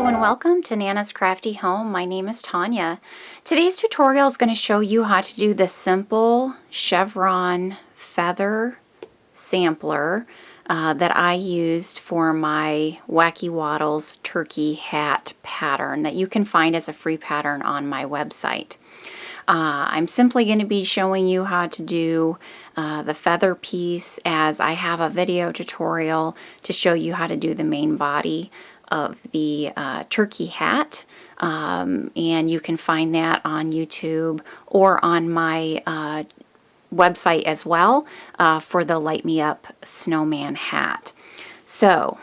Hello and welcome to Nana's Crafty Home. My name is Tanya. Today's tutorial is going to show you how to do the simple chevron feather sampler that I used for my Wacky Waddles turkey hat pattern that you can find as a free pattern on my website. I'm simply going to be showing you how to do the feather piece, as I have a video tutorial to show you how to do the main body of the turkey hat, and you can find that on YouTube or on my website as well for the Light Me Up snowman hat. So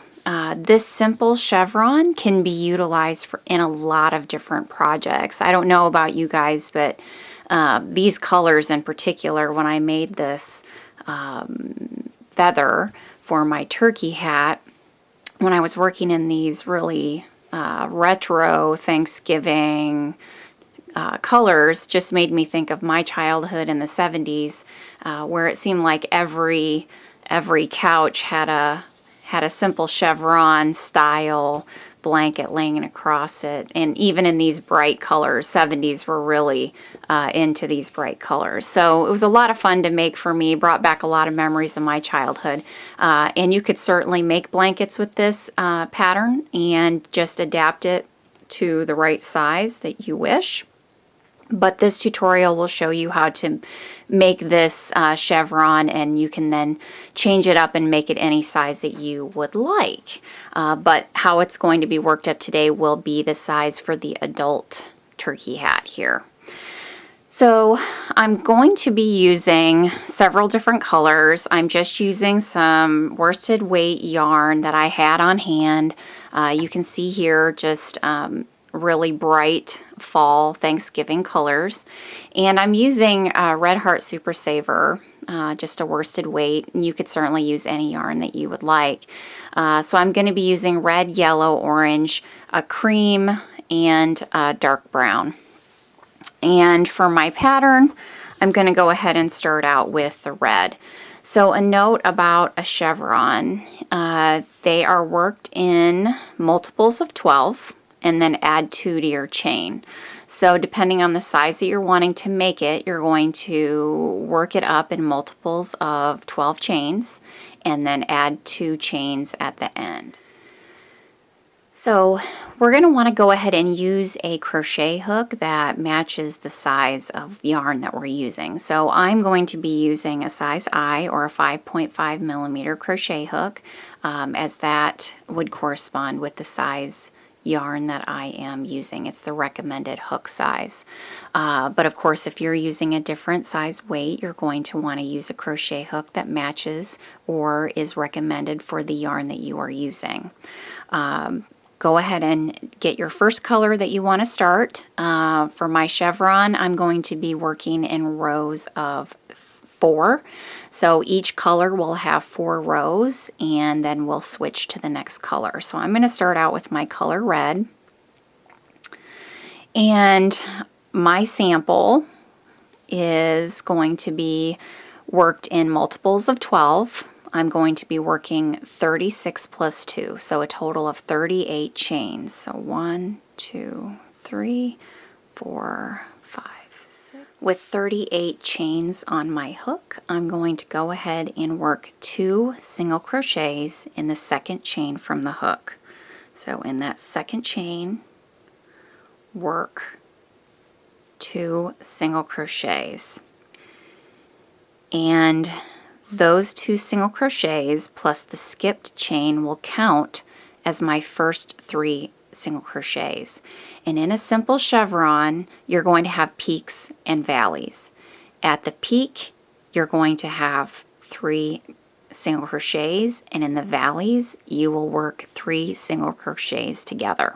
this simple chevron can be utilized in a lot of different projects. I don't know about you guys, but these colors in particular, when I made this feather for my turkey hat, when I was working in these really retro Thanksgiving colors, just made me think of my childhood in the 70s, where it seemed like every couch had a simple chevron style blanket laying across it. And even in these bright colors, 70s were really into these bright colors. So it was a lot of fun to make for me, brought back a lot of memories of my childhood. And you could certainly make blankets with this pattern and just adapt it to the right size that you wish. But this tutorial will show you how to make this chevron, and you can then change it up and make it any size that you would like. But how it's going to be worked up today will be the size for the adult turkey hat here. So I'm going to be using several different colors. I'm just using some worsted weight yarn that I had on hand. You can see here just really bright fall Thanksgiving colors, and I'm using Red Heart Super Saver, just a worsted weight, and you could certainly use any yarn that you would like. So I'm going to be using red, yellow, orange, a cream, and dark brown. And for my pattern, I'm going to go ahead and start out with the red. So a note about a chevron, they are worked in multiples of 12, and then add 2 to your chain. So depending on the size that you're wanting to make it, you're going to work it up in multiples of 12 chains and then add 2 chains at the end. So we're going to want to go ahead and use a crochet hook that matches the size of yarn that we're using. So I'm going to be using a size I, or a 5.5 millimeter crochet hook, as that would correspond with the size yarn that I am using. It's the recommended hook size. But of course, if you're using a different size weight, you're going to want to use a crochet hook that matches or is recommended for the yarn that you are using. Go ahead and get your first color that you want to start. For my chevron, I'm going to be working in rows of 4. So each color will have 4 rows, and then we'll switch to the next color. So I'm going to start out with my color red. And my sample is going to be worked in multiples of 12. I'm going to be working 36 plus 2, so a total of 38 chains. So 1, 2, 3, 4, 5, 6. With 38 chains on my hook, I'm going to go ahead and work 2 single crochets in the second chain from the hook. So in that second chain, work 2 single crochets. And those 2 single crochets plus the skipped chain will count as my first 3 single crochets. And in a simple chevron, you're going to have peaks and valleys. At the peak, you're going to have 3 single crochets, and in the valleys, you will work 3 single crochets together.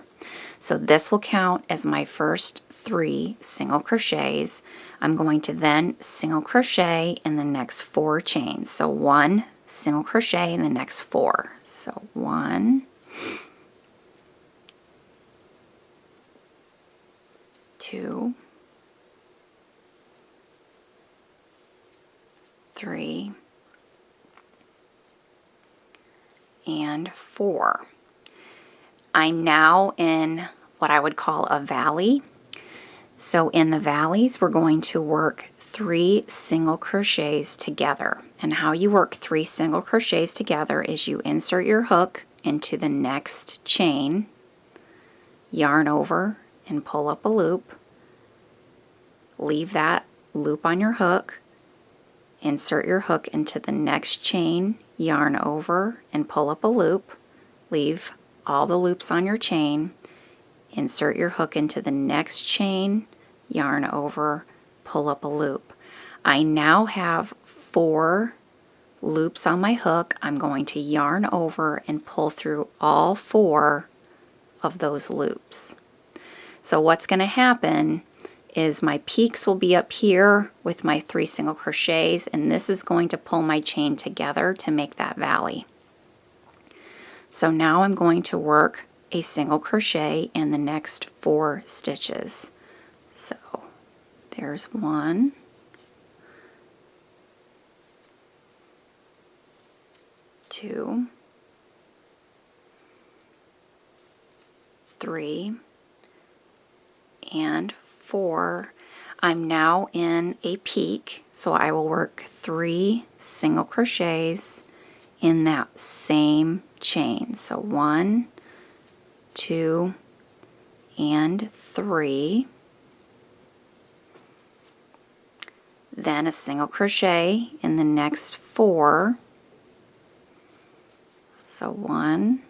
So this will count as my first 3 single crochets. I'm going to then single crochet in the next 4 chains. So 1 single crochet in the next 4. So 1, 2, 3, and 4. I'm now in what I would call a valley. So in the valleys, we're going to work 3 single crochets together. And how you work 3 single crochets together is you insert your hook into the next chain, yarn over and pull up a loop, leave that loop on your hook, insert your hook into the next chain, yarn over and pull up a loop, leave all the loops on your chain, insert your hook into the next chain, yarn over, pull up a loop. I now have 4 loops on my hook. I'm going to yarn over and pull through all 4 of those loops. So what's going to happen is my peaks will be up here with my 3 single crochets, and this is going to pull my chain together to make that valley. So now I'm going to work a single crochet in the next 4 stitches. So there's 1, 2, 3, and 4. I'm now in a peak, so I will work 3 single crochets in that same chain. So 1, 2, and 3. Then a single crochet in the next 4. So 1,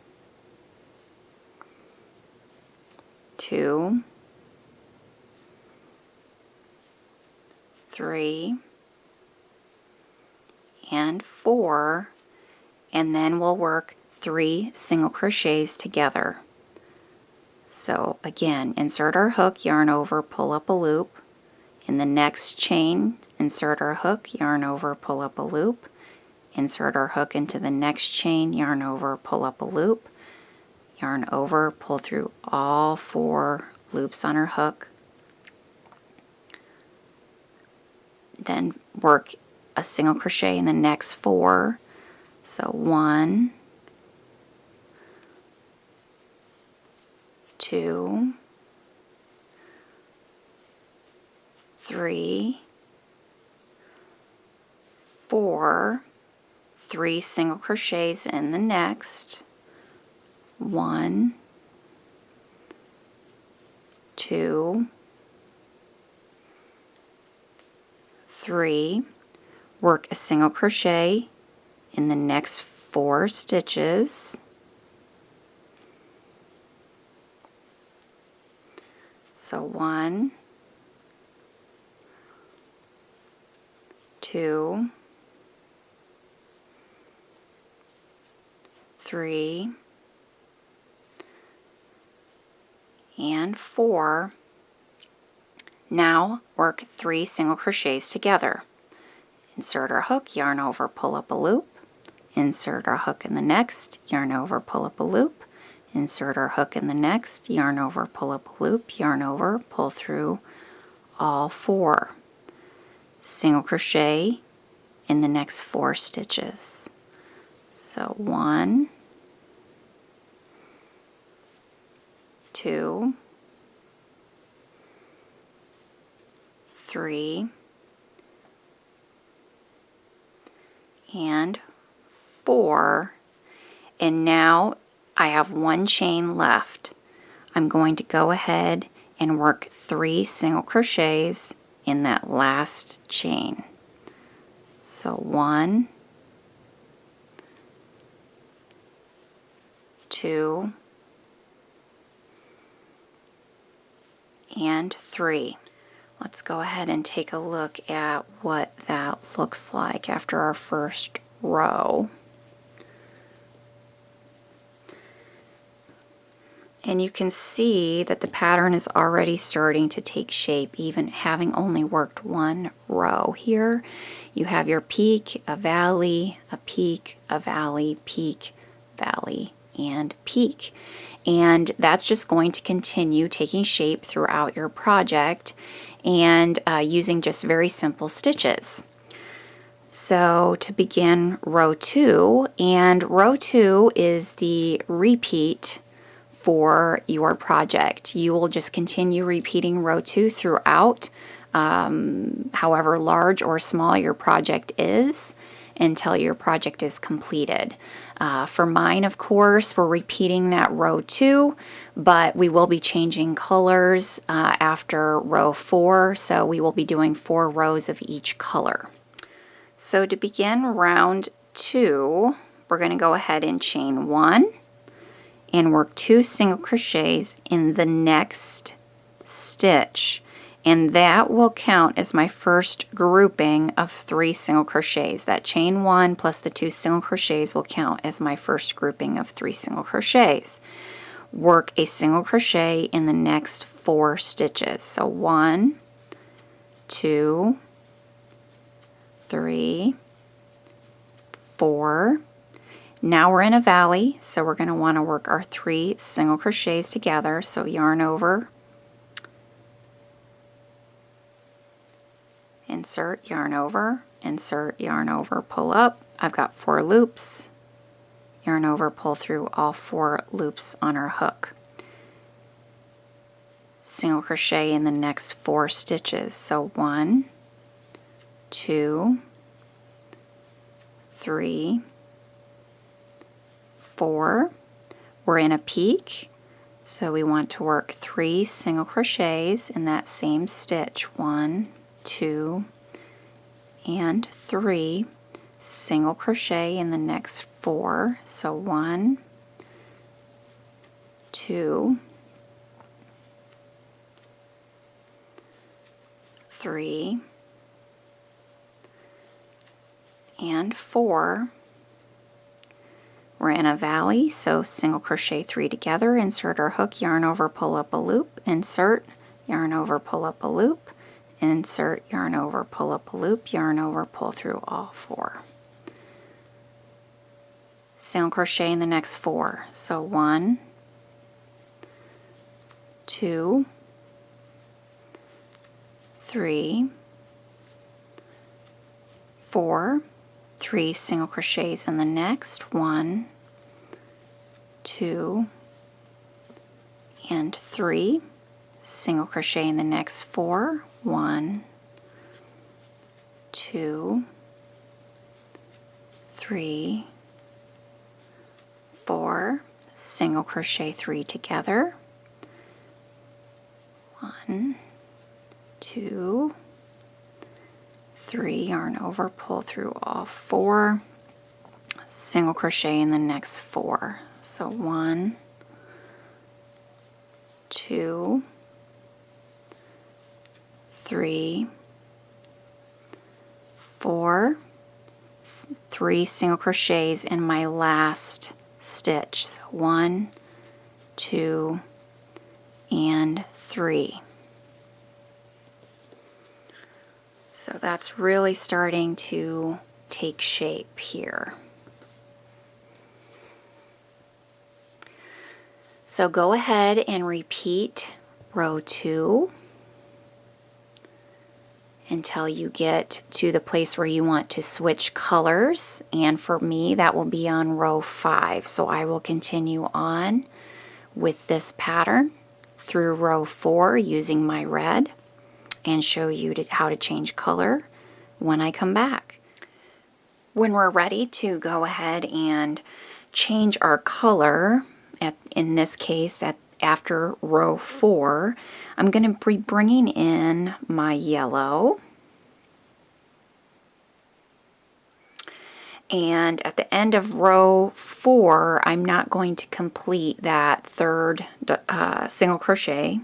2, 3, and 4, and then we'll work 3 single crochets together. So again, insert our hook, yarn over, pull up a loop. In the next chain, insert our hook, yarn over, pull up a loop. Insert our hook into the next chain, yarn over, pull up a loop. Yarn over, pull through all 4 loops on our hook. Then work a single crochet in the next 4. So 1, 2, 3, 4, 3 single crochets in the next. 1, 2, 3, work a single crochet in the next 4 stitches. So 1, 2, 3, and 4. Now work 3 single crochets together. Insert our hook, yarn over, pull up a loop. Insert our hook in the next, yarn over, pull up a loop. Insert our hook in the next, yarn over, pull up a loop, yarn over, pull through all 4. Single crochet in the next 4 stitches. So 1, 2, 3, and 4, and now I have 1 chain left. I'm going to go ahead and work 3 single crochets in that last chain. So 1, 2, and 3. Let's go ahead and take a look at what that looks like after our first row. And you can see that the pattern is already starting to take shape, even having only worked 1 row. Here you have your peak, a valley, a peak, a valley, peak, valley, and peak. And that's just going to continue taking shape throughout your project and using just very simple stitches. So to begin row 2, and row 2 is the repeat for your project. You will just continue repeating row 2 throughout, however large or small your project is, until your project is completed. For mine, of course, we're repeating that row 2, but we will be changing colors after row 4, so we will be doing 4 rows of each color. So to begin round 2, we're going to go ahead and chain 1 and work 2 single crochets in the next stitch, and that will count as my first grouping of 3 single crochets. That chain 1 plus the 2 single crochets will count as my first grouping of 3 single crochets. Work a single crochet in the next 4 stitches. So 1, 2, 3, 4. Now we're in a valley, so we're going to want to work our 3 single crochets together. So yarn over, insert, yarn over, insert, yarn over, pull up. I've got 4 loops, yarn over, pull through all 4 loops on our hook. Single crochet in the next 4 stitches. So 1, 2, 3, 4. We're in a peak, so we want to work 3 single crochets in that same stitch. 1, 2, and 3. Single crochet in the next 4. So 1, 2, 3, and 4. We're in a valley, so single crochet 3 together, insert our hook, yarn over, pull up a loop, insert, yarn over, pull up a loop, insert, yarn over, pull up a loop, yarn over, pull through all 4. Single crochet in the next 4. So 1, 2, 3, 4. 3 single crochets in the next. 1, 2, and 3. Single crochet in the next 4. 1, 2, 3, 4. Single crochet 3 together. 1, 2, 3, yarn over, pull through all 4. Single crochet in the next 4. So 1, 2, 3, 4. 3 single crochets in my last stitch. So 1, 2, and 3. So that's really starting to take shape here. So go ahead and repeat row 2 until you get to the place where you want to switch colors, and for me that will be on row 5. So I will continue on with this pattern through row 4 using my red and show you how to change color when I come back. When we're ready to go ahead and change our color, in this case after row 4, I'm going to be bringing in my yellow, and at the end of row 4 I'm not going to complete that 3rd single crochet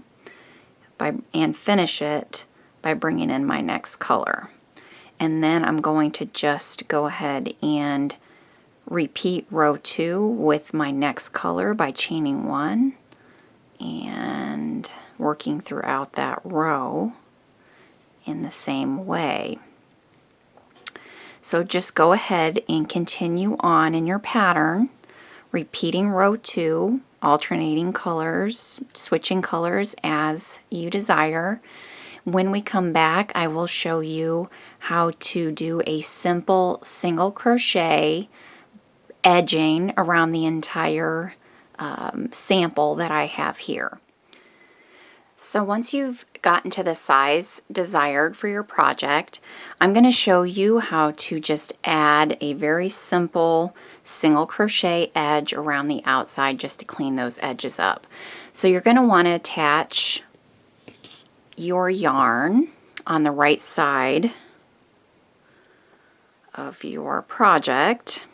and finish it by bringing in my next color. And then I'm going to just go ahead and repeat row 2 with my next color by chaining 1 and working throughout that row in the same way. So just go ahead and continue on in your pattern, repeating row 2, alternating colors, switching colors as you desire. When we come back, I will show you how to do a simple single crochet edging around the entire sample that I have here. So once you've gotten to the size desired for your project, I'm going to show you how to just add a very simple single crochet edge around the outside just to clean those edges up. So you're going to want to attach your yarn on the right side of your project.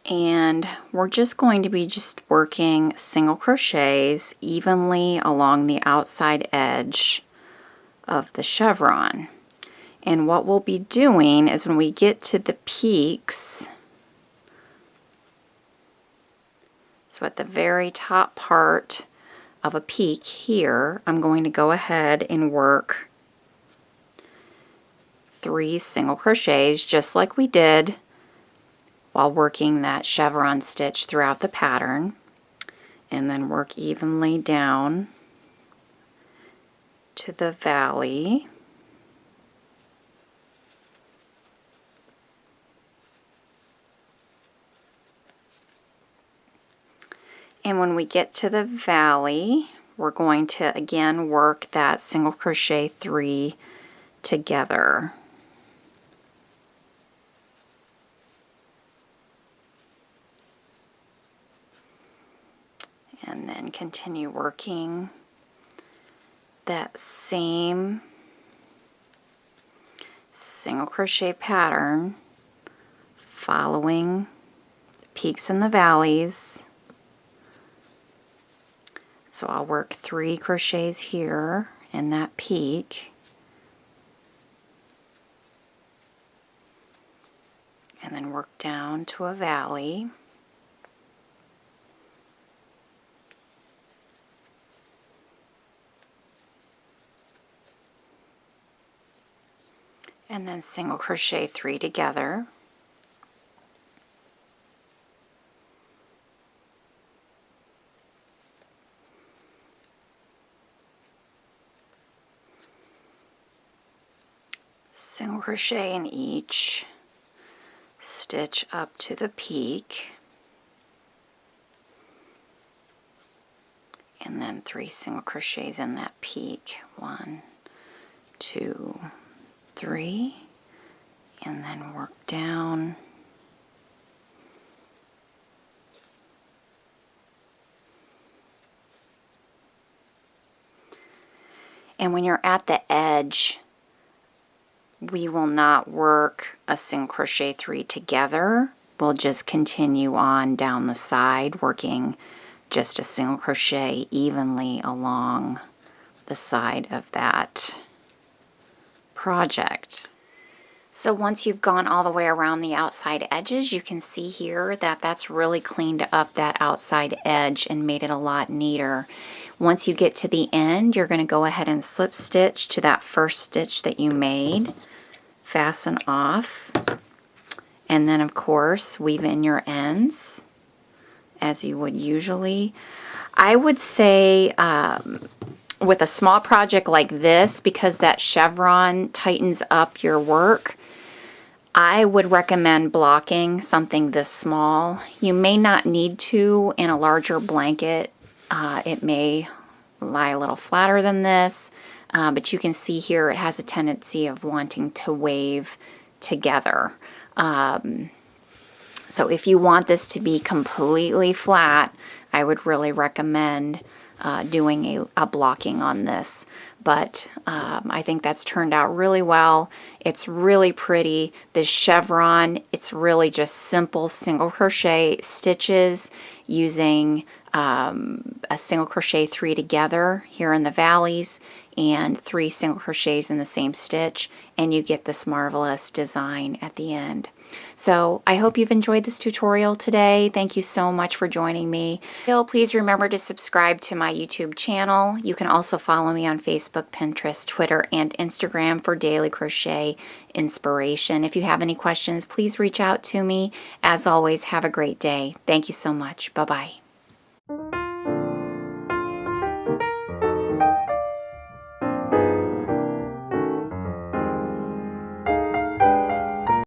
And we're just going to be just working single crochets evenly along the outside edge of the chevron. And what we'll be doing is when we get to the peaks, so at the very top part of a peak here, I'm going to go ahead and work 3 single crochets just like we did while working that chevron stitch throughout the pattern, and then work evenly down to the valley. And when we get to the valley, we're going to again work that single crochet 3 together. And then continue working that same single crochet pattern, following the peaks and the valleys. So I'll work 3 crochets here in that peak, and then work down to a valley. And then single crochet 3 together. Single crochet in each stitch up to the peak. And then 3 single crochets in that peak. 1, 2, 3, and then work down. And when you're at the edge, we will not work a single crochet 3 together. We'll just continue on down the side, working just a single crochet evenly along the side of that project. So once you've gone all the way around the outside edges, you can see here that that's really cleaned up that outside edge and made it a lot neater. Once you get to the end, you're going to go ahead and slip stitch to that first stitch that you made, fasten off, and then of course weave in your ends as you would usually. I would say with a small project like this, because that chevron tightens up your work, I would recommend blocking something this small. You may not need to in a larger blanket. It may lie a little flatter than this, but you can see here it has a tendency of wanting to wave together. So if you want this to be completely flat, I would really recommend doing a blocking on this. But I think that's turned out really well. It's really pretty. This chevron, it's really just simple single crochet stitches using a single crochet 3 together here in the valleys and 3 single crochets in the same stitch, and you get this marvelous design at the end. So I hope you've enjoyed this tutorial today. Thank you so much for joining me. Please remember to subscribe to my YouTube channel. You can also follow me on Facebook, Pinterest, Twitter, and Instagram for daily crochet inspiration. If you have any questions, please reach out to me. As always, have a great day. Thank you so much. Bye-bye.